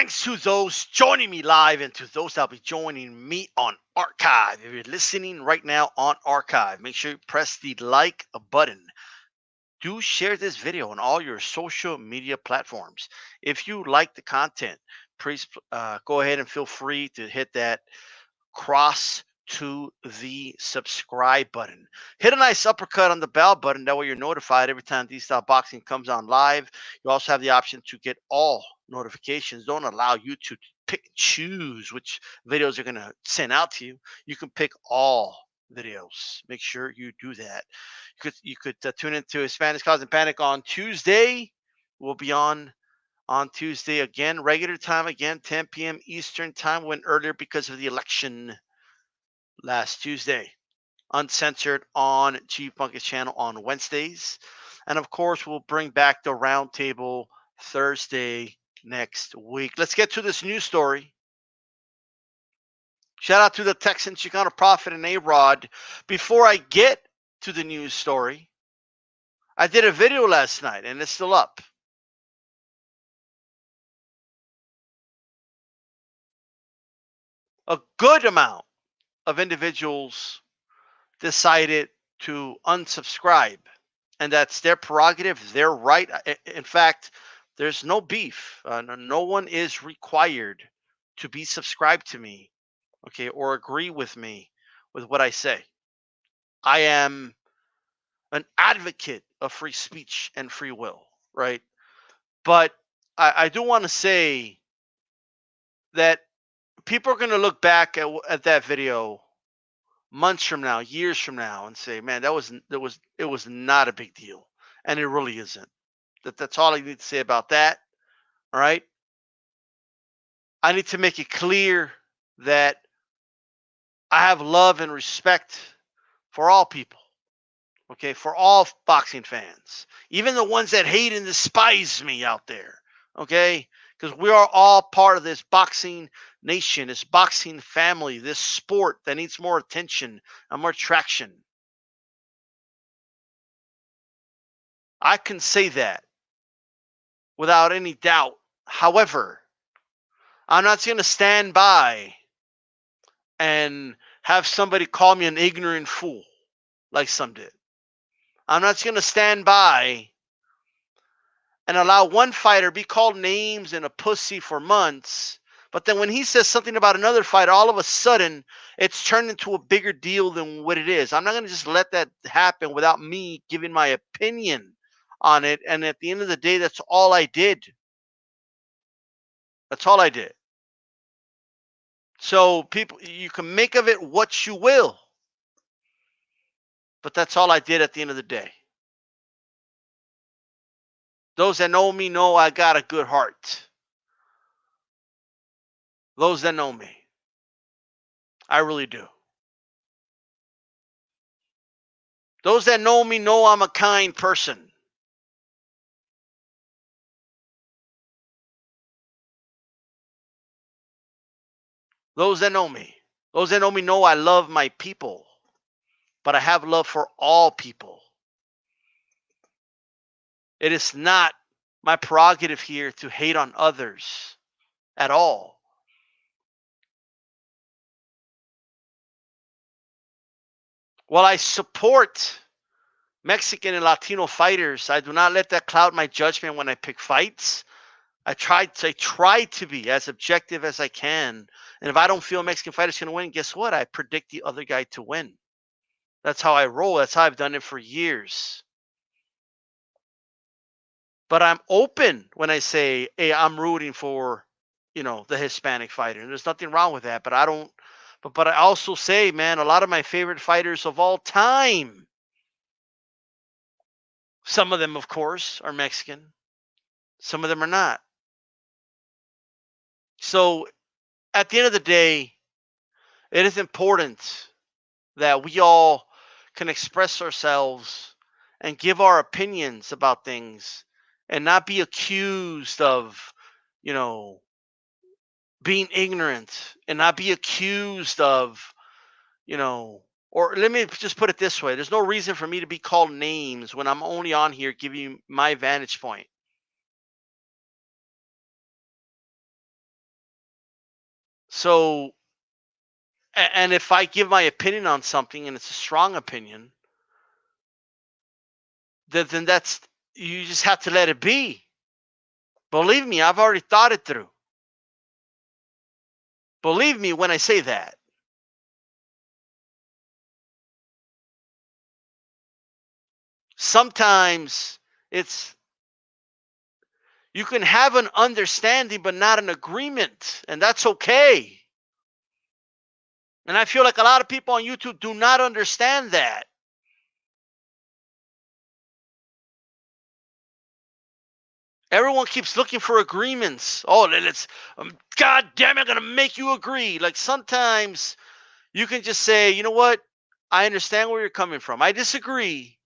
Thanks to those joining me live and to those that'll be joining me on archive. If you're listening right now on archive, make sure you press the like button. Do share this video on all your social media platforms. If you like the content, please go ahead and feel free to hit that cross to the subscribe button. Hit a nice uppercut on the bell button. That way you're notified every time D-Style Boxing comes on live. You also have the option to get all notifications. Don't allow YouTube to pick and choose which videos are going to send out to you. You can pick all videos. Make sure you do that. You could tune into Hispanics Causing Panic on Tuesday. We'll be on Tuesday again, regular time again, 10 p.m. Eastern time. Went earlier because of the election last Tuesday. Uncensored on G Punk's channel on Wednesdays. And of course, we'll bring back the roundtable Thursday next week. Let's get to this news story. Shout out to the Texan Chicano Prophet and A-Rod. Before I get to the news story, I did a video last night and it's still up. A good amount of individuals decided to unsubscribe, and that's their prerogative, their right. In fact, there's no beef. No one is required to be subscribed to me, okay, or agree with me with what I say. I am an advocate of free speech and free will, right? But I do want to say that people are going to look back at that video months from now, years from now, and say, "Man, it was not a big deal," and it really isn't. That's all I need to say about that. All right. I need to make it clear that I have love and respect for all people. Okay, for all boxing fans, even the ones that hate and despise me out there. Okay, because we are all part of this boxing nation, this boxing family, this sport that needs more attention and more traction. I can say that without any doubt. However, I'm not going to stand by and have somebody call me an ignorant fool like some did. I'm not going to stand by and allow one fighter be called names and a pussy for months, but then when he says something about another fighter, all of a sudden it's turned into a bigger deal than what it is. I'm not going to just let that happen without me giving my opinion on it. And at the end of the day, that's all I did. That's all I did. So people, you can make of it what you will, but that's all I did at the end of the day. Those that know me know I got a good heart. Those that know me, I really do. Those that know me know I'm a kind person. Those that know me know I love my people, but I have love for all people. It is not my prerogative here to hate on others at all. While I support Mexican and Latino fighters, I do not let that cloud my judgment when I pick fights. I try to be as objective as I can. And if I don't feel a Mexican fighter's going to win, guess what? I predict the other guy to win. That's how I roll. That's how I've done it for years. But I'm open when I say, hey, I'm rooting for, the Hispanic fighter. And there's nothing wrong with that. But I don't, but I also say, man, a lot of my favorite fighters of all time, some of them, of course, are Mexican. Some of them are not. So at the end of the day, it is important that we all can express ourselves and give our opinions about things and not be accused of, being ignorant and not be accused of, or let me just put it this way. There's no reason for me to be called names when I'm only on here giving you my vantage point. So, and if I give my opinion on something and it's a strong opinion, then that's, you just have to let it be. Believe me, I've already thought it through. Believe me when I say that. Sometimes it's, you can have an understanding but not an agreement, and that's okay. And I feel like a lot of people on YouTube do not understand that. Everyone keeps looking for agreements. Oh, let's, God damn it, I'm going to make you agree. Like sometimes you can just say, you know what? I understand where you're coming from. I disagree,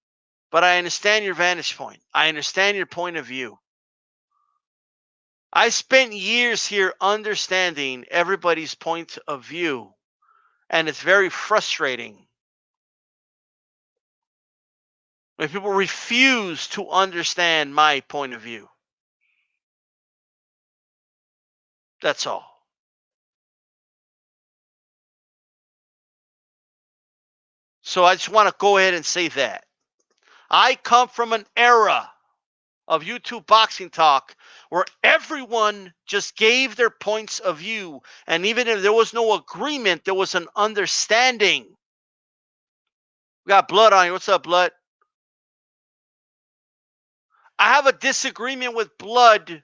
but I understand your vantage point. I understand your point of view. I spent years here understanding everybody's point of view, and it's very frustrating when people refuse to understand my point of view. That's all. So I just want to go ahead and say that. I come from an era of YouTube boxing talk where everyone just gave their points of view. And even if there was no agreement, there was an understanding. We got Blood on here. What's up, Blood? I have a disagreement with Blood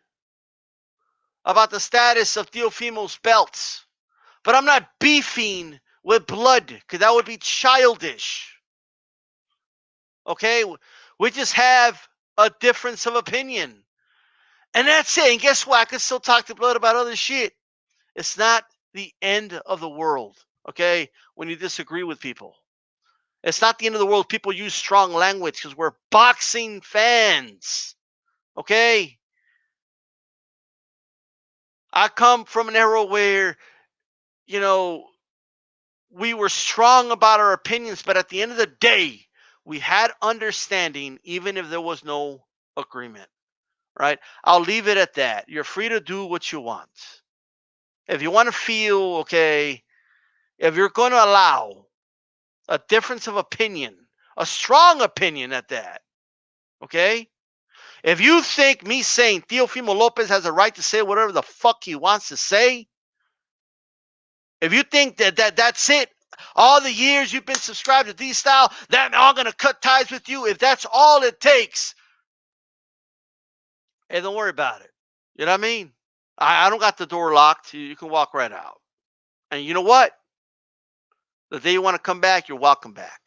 about the status of Teofimo's belts, but I'm not beefing with Blood because that would be childish. Okay? We just have a difference of opinion. And that's it. And guess what? I can still talk to Blood about other shit. It's not the end of the world, okay, when you disagree with people. It's not the end of the world. People use strong language because we're boxing fans, okay? I come from an era where, you know, we were strong about our opinions, but at the end of the day, we had understanding even if there was no agreement, right? I'll leave it at that. You're free to do what you want. If you want to feel, okay, if you're going to allow a difference of opinion, a strong opinion at that, okay? If you think me saying Teofimo Lopez has a right to say whatever the fuck he wants to say, if you think that's it, all the years you've been subscribed to D-Style, that I'm going to cut ties with you, if that's all it takes, hey, don't worry about it. You know what I mean? I don't got the door locked. You can walk right out. And you know what? The day you want to come back, you're welcome back.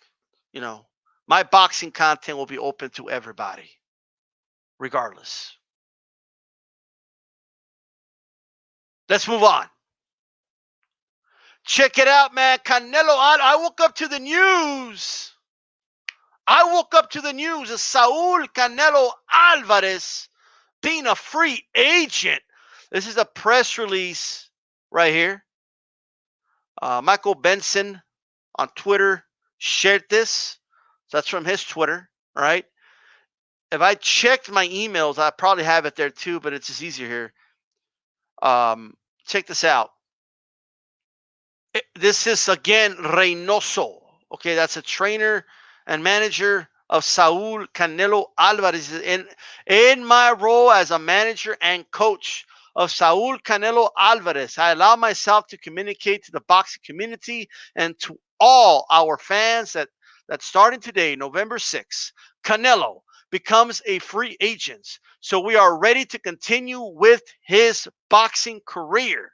You know, my boxing content will be open to everybody, regardless. Let's move on. Check it out, man. Canelo, I woke up to the news. I woke up to the news of Saul Canelo Alvarez being a free agent. This is a press release right here. Michael Benson on Twitter shared this. So that's from his Twitter, all right? If I checked my emails, I probably have it there too, but it's just easier here. Check this out. This is again Reynoso. Okay, that's a trainer and manager of Saul Canelo Alvarez. In my role as a manager and coach of Saul Canelo Alvarez, I allow myself to communicate to the boxing community and to all our fans that starting today, November 6th, Canelo becomes a free agent. So we are ready to continue with his boxing career.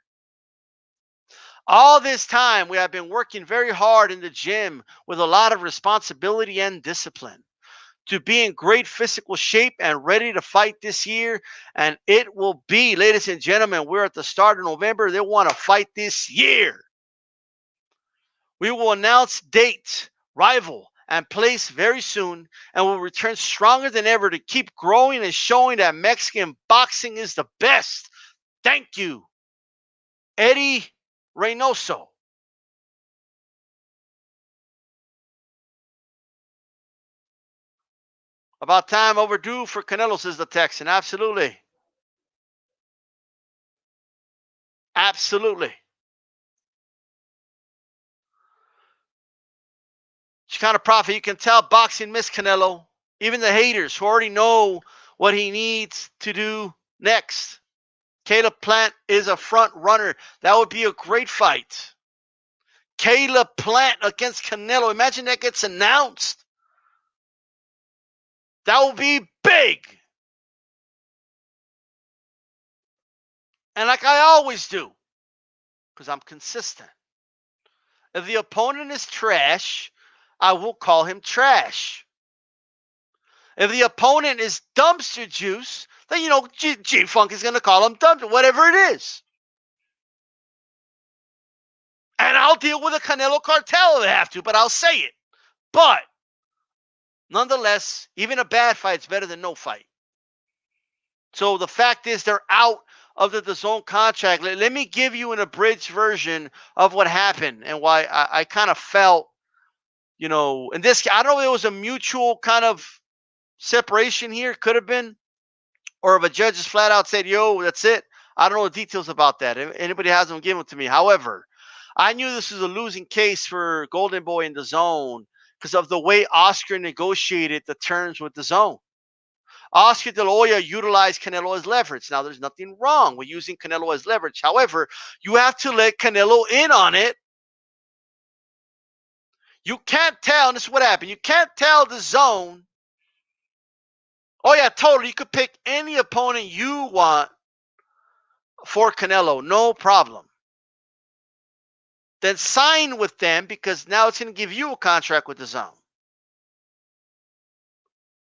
All this time, we have been working very hard in the gym with a lot of responsibility and discipline to be in great physical shape and ready to fight this year. And it will be, ladies and gentlemen, we're at the start of November. They want to fight this year. We will announce date, rival, and place very soon, and will return stronger than ever to keep growing and showing that Mexican boxing is the best. Thank you, Eddie Reynoso. About time overdue for Canelo, says the Texan. Absolutely. Absolutely. Chicano Prophet, you can tell boxing missed Canelo. Even the haters who already know what he needs to do next. Caleb Plant is a front runner. That would be a great fight. Caleb Plant against Canelo. Imagine that gets announced. That would be big. And like I always do, because I'm consistent. If the opponent is trash, I will call him trash. If the opponent is dumpster juice, then, you know, G-Funk is going to call him dumpster, whatever it is. And I'll deal with the Canelo cartel if I have to, but I'll say it. But nonetheless, even a bad fight is better than no fight. So the fact is they're out of the DAZN contract. Let me give you an abridged version of what happened and why I kind of felt, you know, in this, I don't know if it was a mutual kind of separation here, could have been, or if a judge just flat out said, yo, that's it. I don't know the details about that. If anybody has them, give them to me. However, I knew this was a losing case for Golden Boy in DAZN because of the way Oscar negotiated the terms with DAZN. Oscar De La Hoya utilized Canelo as leverage. Now, there's nothing wrong with using Canelo as leverage. However, you have to let Canelo in on it. You can't tell, and this is what happened. You can't tell DAZN, oh yeah, totally, you could pick any opponent you want for Canelo, no problem. Then sign with them because now it's going to give you a contract with DAZN.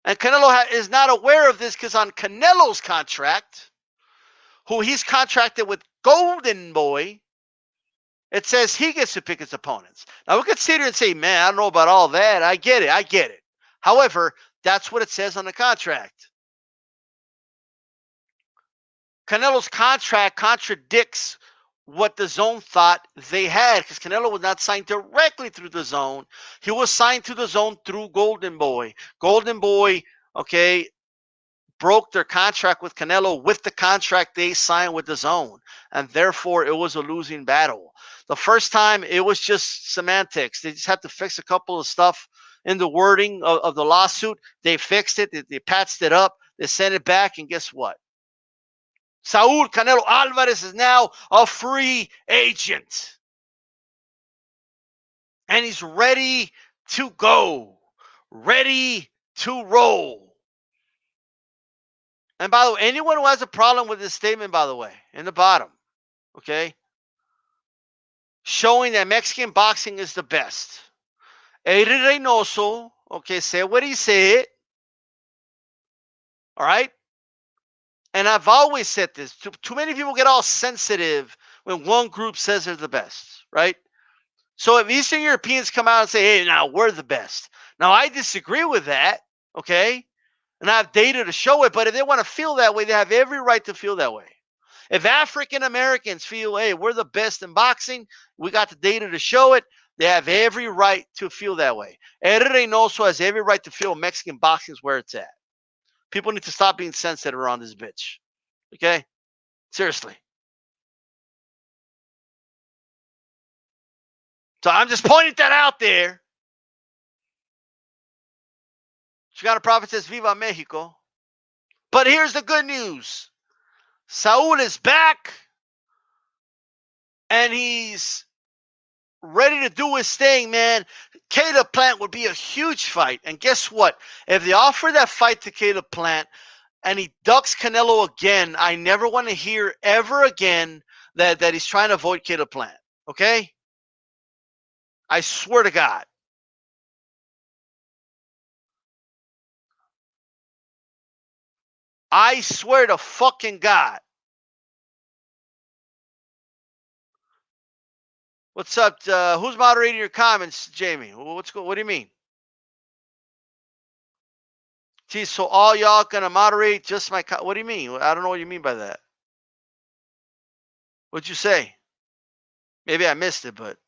And Canelo is not aware of this because on Canelo's contract, who he's contracted with Golden Boy, it says he gets to pick his opponents. Now, we could sit here and say, man, I don't know about all that. I get it. However, that's what it says on the contract. Canelo's contract contradicts what DAZN thought they had because Canelo was not signed directly through DAZN. He was signed to DAZN through Golden Boy. Golden Boy, okay, broke their contract with Canelo with the contract they signed with DAZN, and therefore it was a losing battle. The first time it was just semantics. They just had to fix a couple of stuff in the wording of the lawsuit. They fixed it. They patched it up. They sent it back, and guess what? Saul Canelo Alvarez is now a free agent. And he's ready to go. Ready to roll. And by the way, anyone who has a problem with this statement, by the way, in the bottom, okay, showing that Mexican boxing is the best. Eddie Reynoso, okay, say what he said. All right? And I've always said this. Too many people get all sensitive when one group says they're the best, right? So if Eastern Europeans come out and say, hey, now we're the best. Now, I disagree with that, okay? And I have data to show it, but if they want to feel that way, they have every right to feel that way. If African Americans feel, hey, we're the best in boxing, we got the data to show it, they have every right to feel that way. Eddie Reynoso has every right to feel Mexican boxing is where it's at. People need to stop being sensitive around this bitch. Okay? Seriously. So I'm just pointing that out there. Chicano Prophet says, Viva Mexico. But here's the good news. Saul is back. And he's ready to do his thing, man. Caleb Plant would be a huge fight. And guess what? If they offer that fight to Caleb Plant and he ducks Canelo again, I never want to hear ever again that he's trying to avoid Caleb Plant. Okay? I swear to God. I swear to fucking God. What's up? Who's moderating your comments, Jamie? What do you mean? Gee, so all y'all gonna moderate just my what do you mean? I don't know what you mean by that. What'd you say? Maybe I missed it, but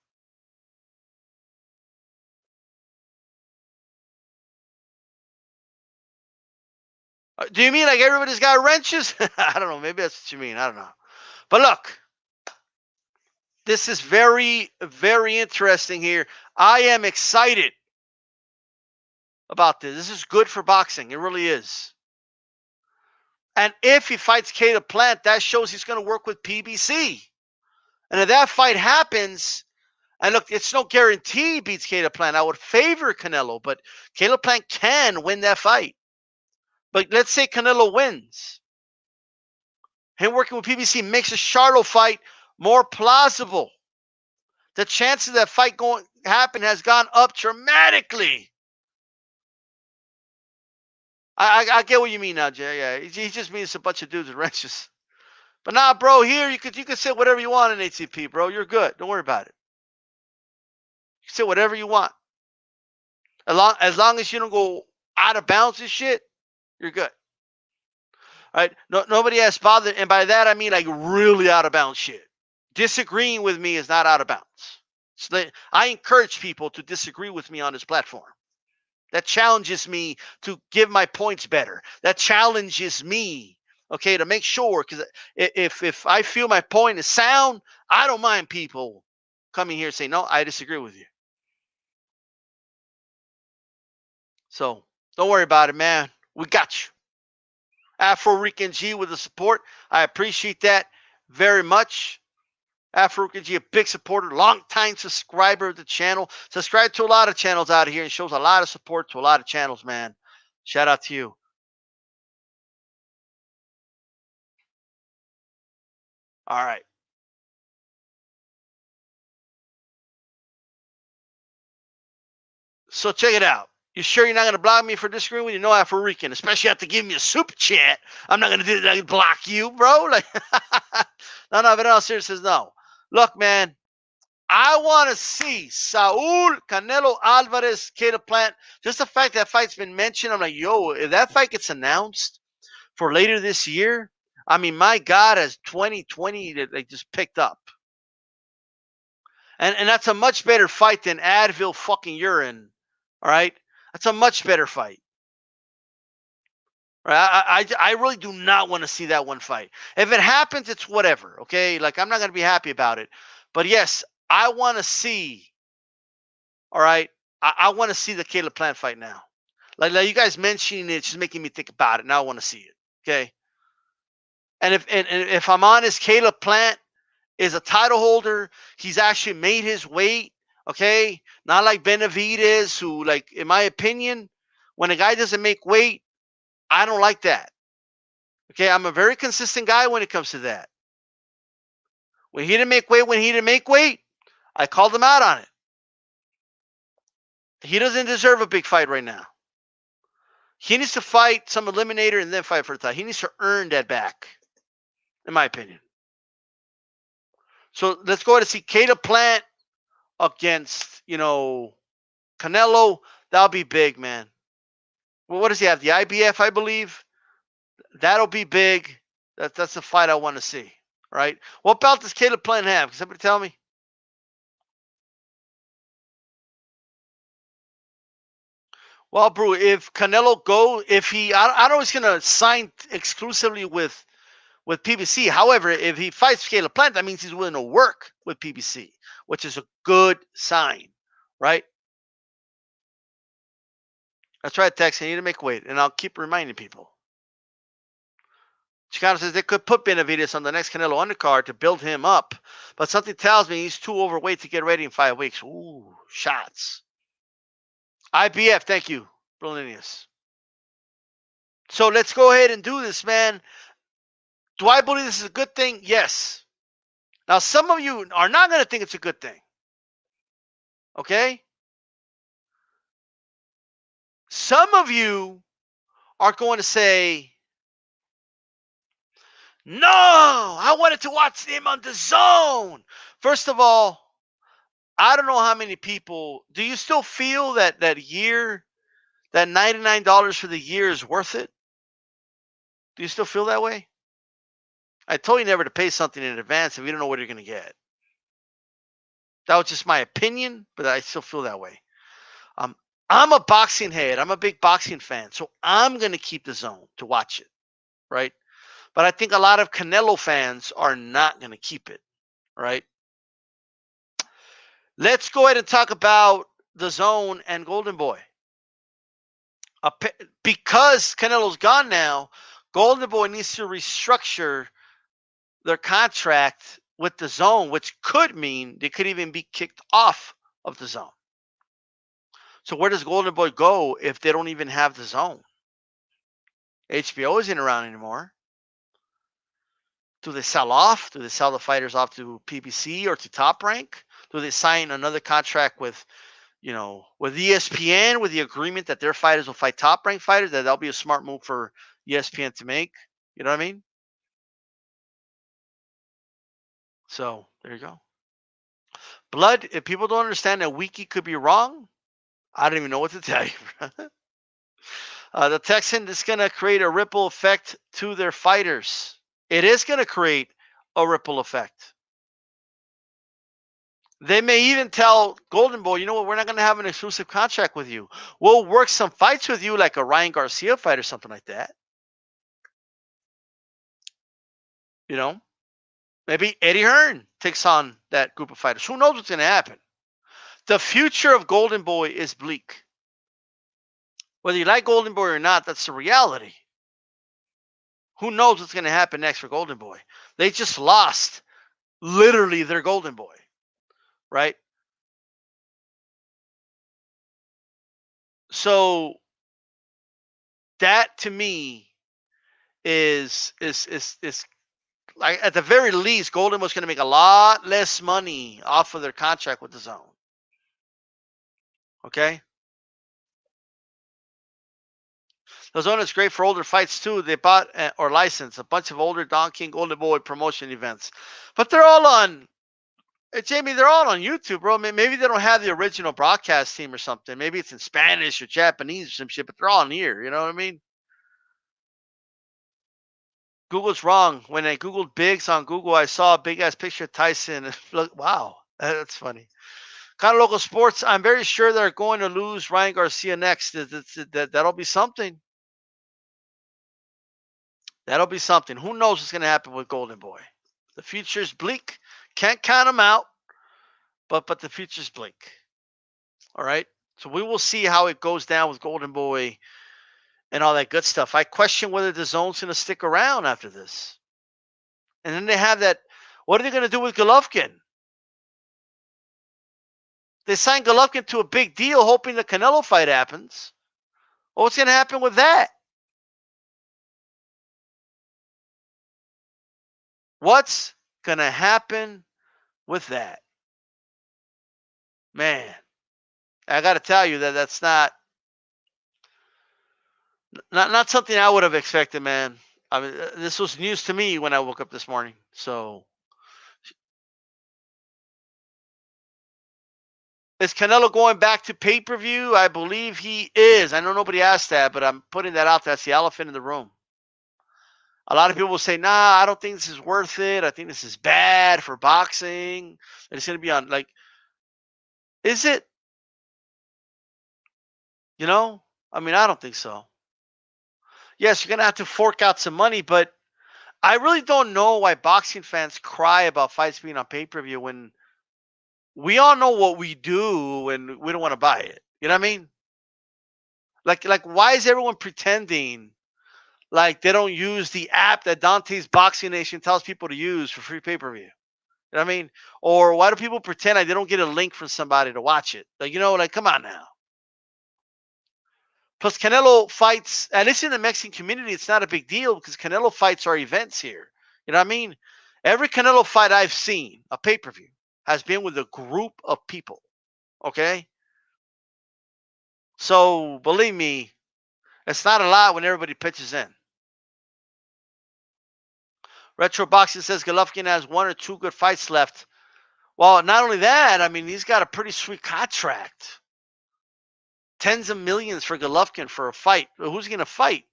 do you mean like everybody's got wrenches? I don't know. Maybe that's what you mean. I don't know. But look, this is very, very interesting here. I am excited about this. This is good for boxing. It really is. And if he fights Caleb Plant, that shows he's going to work with PBC. And if that fight happens, and look, it's no guarantee he beats Caleb Plant. I would favor Canelo, but Caleb Plant can win that fight. But let's say Canelo wins. Him working with PBC makes a Charlo fight more plausible. The chance of that fight going happen has gone up dramatically. I get what you mean now, Jay. Yeah, he just means a bunch of dudes with wrenches. But nah, bro, here you could say whatever you want in ATP, bro. You're good. Don't worry about it. You can say whatever you want. As long as you don't go out of bounds and shit, you're good. All right? No, nobody has bothered, and by that I mean like really out of bounds shit. Disagreeing with me is not out of bounds. So I encourage people to disagree with me on this platform. That challenges me to give my points better. That challenges me, okay, to make sure, because if I feel my point is sound, I don't mind people coming here and saying, no, I disagree with you. So don't worry about it, man. We got you. Afro Rican G with the support. I appreciate that very much. Afro Rican G, a big supporter, long-time subscriber of the channel. Subscribe to a lot of channels out here and shows a lot of support to a lot of channels, man. Shout out to you. All right. So check it out. You sure you're not going to block me for disagreeing with you? No, Afro Rican, especially after giving me a super chat. I'm not going to do that. Block you, bro. Like, no, but in all seriousness, no. Look, man, I want to see Saul Canelo Alvarez, Caleb Plant. Just the fact that fight's been mentioned, I'm like, yo, if that fight gets announced for later this year, I mean, my God, as 2020 they just picked up. And that's a much better fight than Advil fucking urine. All right? That's a much better fight. Right? I really do not want to see that one fight. If it happens, it's whatever. Okay? Like, I'm not going to be happy about it. But yes, I want to see. All right? I want to see the Caleb Plant fight now. Like you guys mentioning it, it's just making me think about it. Now I want to see it. Okay? And if I'm honest, Caleb Plant is a title holder. He's actually made his weight. Okay, not like Benavidez, who, like, in my opinion, when a guy doesn't make weight, I don't like that. Okay, I'm a very consistent guy when it comes to that. When he didn't make weight, I called him out on it. He doesn't deserve a big fight right now. He needs to fight some eliminator and then fight for the title. He needs to earn that back, in my opinion. So let's go ahead and see Caleb Plant against, Canelo. That'll be big, man. Well, what does he have? The IBF, I believe. That'll be big. That's the fight I want to see. Right? What belt does Caleb Plant have? Can somebody tell me? Well, bro, if Canelo I don't know, he's gonna sign exclusively with PBC. However, if he fights Caleb Plant, that means he's willing to work with PBC, which is a good sign, right? That's right, Tex. I need to make weight, and I'll keep reminding people. Chicano says they could put Benavidez on the next Canelo undercard to build him up, but something tells me he's too overweight to get ready in 5 weeks. Ooh, shots. IBF, thank you, Brillinius. So let's go ahead and do this, man. Do I believe this is a good thing? Yes. Now, some of you are not going to think it's a good thing. Okay? Some of you are going to say, no, I wanted to watch him on DAZN. First of all, I don't know how many people, do you still feel that year, that $99 for the year is worth it? Do you still feel that way? I told you never to pay something in advance if you don't know what you're going to get. That was just my opinion, but I still feel that way. I'm a boxing head. I'm a big boxing fan, so I'm going to keep DAZN to watch it, right? But I think a lot of Canelo fans are not going to keep it, right? Let's go ahead and talk about DAZN and Golden Boy. Because Canelo's gone now, Golden Boy needs to restructure their contract with the zone, which could mean they could even be kicked off of the zone. So where does Golden Boy go if they don't even have the zone? HBO isn't around anymore. Do they sell off? Do they sell the fighters off to PBC or to Top Rank? Do they sign another contract with, with ESPN with the agreement that their fighters will fight Top Rank fighters? That'll be a smart move for ESPN to make. You know what I mean? So there you go. Blood, if people don't understand that Wiki could be wrong, I don't even know what to tell you. The Texan is going to create a ripple effect to their fighters. It is going to create a ripple effect. They may even tell Golden Boy, you know what, we're not going to have an exclusive contract with you. We'll work some fights with you, like a Ryan Garcia fight or something like that. Maybe Eddie Hearn takes on that group of fighters. Who knows what's going to happen? The future of Golden Boy is bleak. Whether you like Golden Boy or not, that's the reality. Who knows what's going to happen next for Golden Boy? They just lost literally their Golden Boy, right? So that to me is like, at the very least, Golden was going to make a lot less money off of their contract with the zone. Okay? The zone is great for older fights too. They bought or licensed a bunch of older Don King Golden Boy promotion events, but they're all on. Jamie, they're all on YouTube, bro. Maybe they don't have the original broadcast team or something. Maybe it's in Spanish or Japanese or some shit, but they're all on here. You know what I mean? Google's wrong. When I Googled Biggs on Google, I saw a big-ass picture of Tyson. Look, wow. That's funny. Kind of Local Sports, I'm very sure they're going to lose Ryan Garcia next. That'll be something. That'll be something. Who knows what's going to happen with Golden Boy? The future's bleak. Can't count them out, but the future's bleak. All right? So we will see how it goes down with Golden Boy and all that good stuff. I question whether the zone's going to stick around after this. And then they have that. What are they going to do with Golovkin? They signed Golovkin to a big deal, hoping the Canelo fight happens. Well, what's going to happen with that? What's going to happen with that? Man, I got to tell you that's not something I would have expected, man. I mean, this was news to me when I woke up this morning. So, is Canelo going back to pay-per-view? I believe he is. I know nobody asked that, but I'm putting that out there. That's the elephant in the room. A lot of people will say, nah, I don't think this is worth it. I think this is bad for boxing. And it's going to be on, like, is it? I mean, I don't think so. Yes, you're going to have to fork out some money, but I really don't know why boxing fans cry about fights being on pay-per-view when we all know what we do and we don't want to buy it. You know what I mean? Like, why is everyone pretending like they don't use the app that Dante's Boxing Nation tells people to use for free pay-per-view? You know what I mean? Or why do people pretend like they don't get a link from somebody to watch it? Like, come on now. Plus, Canelo fights, at least in the Mexican community, it's not a big deal because Canelo fights are events here. You know what I mean? Every Canelo fight I've seen, a pay-per-view, has been with a group of people. Okay? So, believe me, it's not a lot when everybody pitches in. Retro Boxing says Golovkin has 1 or 2 good fights left. Well, not only that, I mean, he's got a pretty sweet contract. Tens of millions for Golovkin for a fight. Who's he going to fight?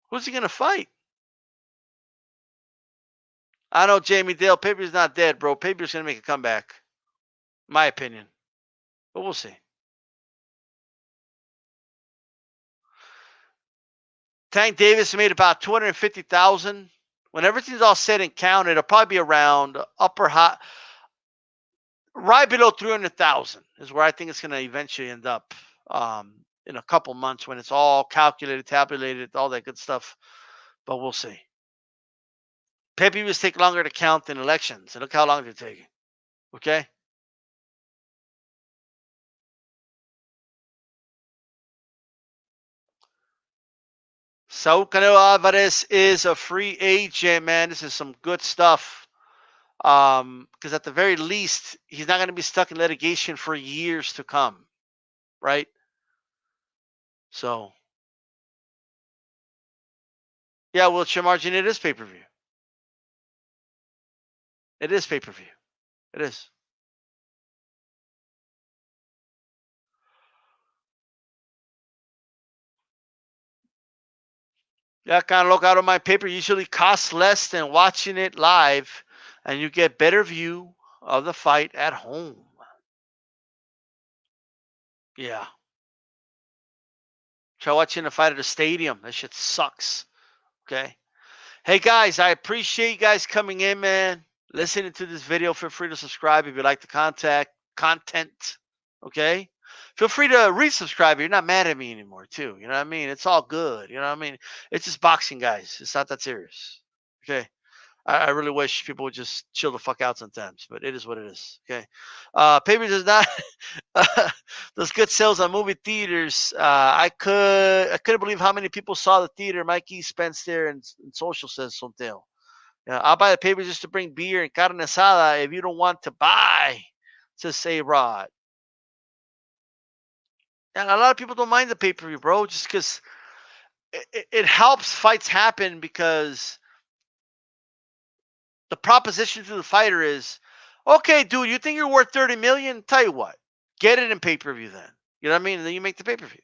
Who's he going to fight? I know, Jamie Dale. Pay-per-view's not dead, bro. Pay-per-view's going to make a comeback. My opinion. But we'll see. Tank Davis made about $250,000. When everything's all said and counted, it'll probably be around upper high, right below $300,000 is where I think it's going to eventually end up. in a couple months when it's all calculated, tabulated, all that good stuff. But we'll see. Pay-per-views take longer to count than elections, and look how long they're taking. Okay. So Canelo Alvarez is a free agent, man. This is some good stuff. Because at the very least, he's not going to be stuck in litigation for years to come, right? So, yeah, wheelchair margin, it is pay-per-view. It is pay-per-view. It is. Yeah, kind of look out on my paper. Usually costs less than watching it live, and you get better view of the fight at home. Yeah. Try watching a fight at a stadium. That shit sucks. Okay. Hey guys, I appreciate you guys coming in, man. Listening to this video. Feel free to subscribe if you like the content. Okay. Feel free to resubscribe if you're not mad at me anymore, too. You know what I mean? It's all good. You know what I mean? It's just boxing, guys. It's not that serious. Okay. I really wish people would just chill the fuck out sometimes, but it is what it is. Okay. Paper does not those good sales on movie theaters. I couldn't believe how many people saw the theater. Mikey Spence there and social says something. Yeah, I'll buy the paper just to bring beer and carne asada if you don't want to buy. Says say Rod. And a lot of people don't mind the pay-per-view, bro, just because it helps fights happen because the proposition to the fighter is, okay, dude, you think you're worth 30 million? Tell you what, get it in pay-per-view then. You know what I mean? And then you make the pay-per-view.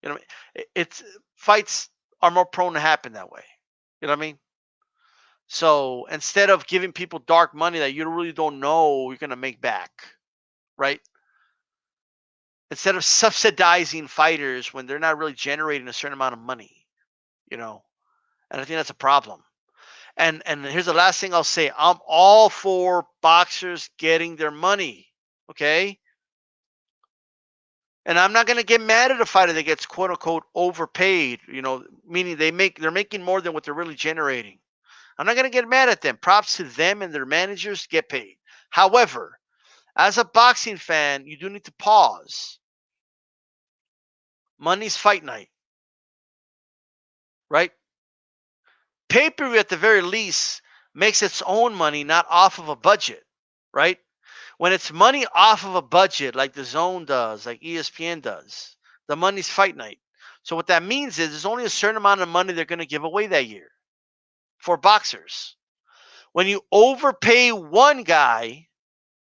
You know what I mean? It's fights are more prone to happen that way. You know what I mean? So instead of giving people dark money that you really don't know you're gonna make back, right? Instead of subsidizing fighters when they're not really generating a certain amount of money, you know, and I think that's a problem. And here's the last thing I'll say. I'm all for boxers getting their money. Okay. And I'm not gonna get mad at a fighter that gets quote unquote overpaid, you know, meaning they're making more than what they're really generating. I'm not gonna get mad at them. Props to them and their managers get paid. However, as a boxing fan, you do need to pause. Money's fight night, right? Pay-per-view at the very least makes its own money, not off of a budget, right? When it's money off of a budget, like the Zone does, like ESPN does, the money's fight night. So what that means is there's only a certain amount of money they're going to give away that year for boxers. When you overpay one guy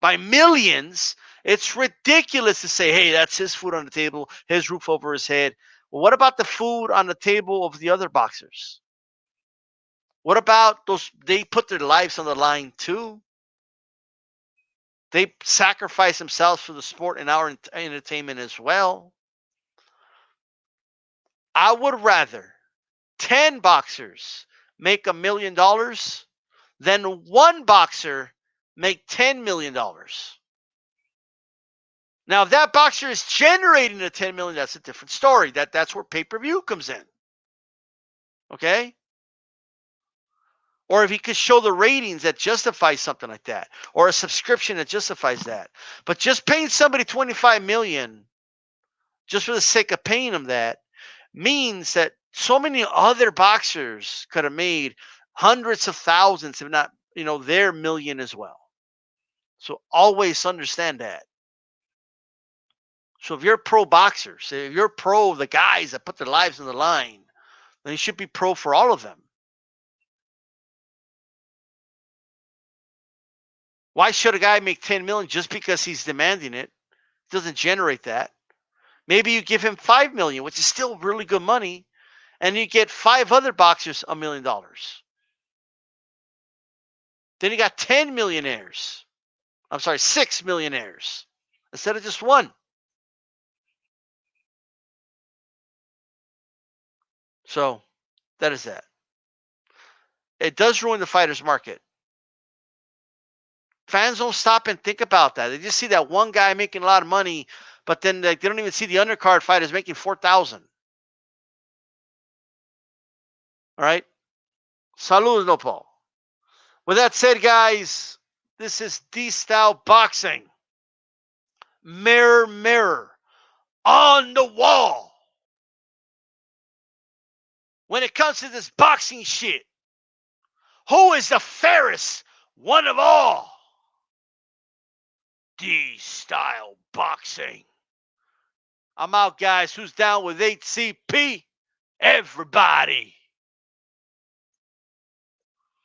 by millions, it's ridiculous to say, hey, that's his food on the table, his roof over his head. Well, what about the food on the table of the other boxers? What about those? They put their lives on the line too. They sacrifice themselves for the sport and our entertainment as well. I would rather 10 boxers make $1 million than one boxer make $10 million. Now, if that boxer is generating the 10 million, that's a different story. That's where pay-per-view comes in. Okay? Or if he could show the ratings that justify something like that, or a subscription that justifies that. But just paying somebody 25 million just for the sake of paying them that means that so many other boxers could have made hundreds of thousands, if not, their million as well. So always understand that. So if you're pro boxers, if you're pro the guys that put their lives on the line, then you should be pro for all of them. Why should a guy make 10 million just because he's demanding it? It doesn't generate that. Maybe you give him 5 million, which is still really good money, and you get 5 other boxers $1 million. Then you got 10 millionaires. I'm sorry, 6 millionaires instead of just one. So that is that. It does ruin the fighters market. Fans don't stop and think about that. They just see that one guy making a lot of money, but then like, they don't even see the undercard fighters making 4,000. All right. Salud, no Paul. With that said, guys, this is D-Style Boxing. Mirror, mirror on the wall. When it comes to this boxing shit, who is the fairest one of all? D-Style Boxing. I'm out, guys. Who's down with 8CP? Everybody.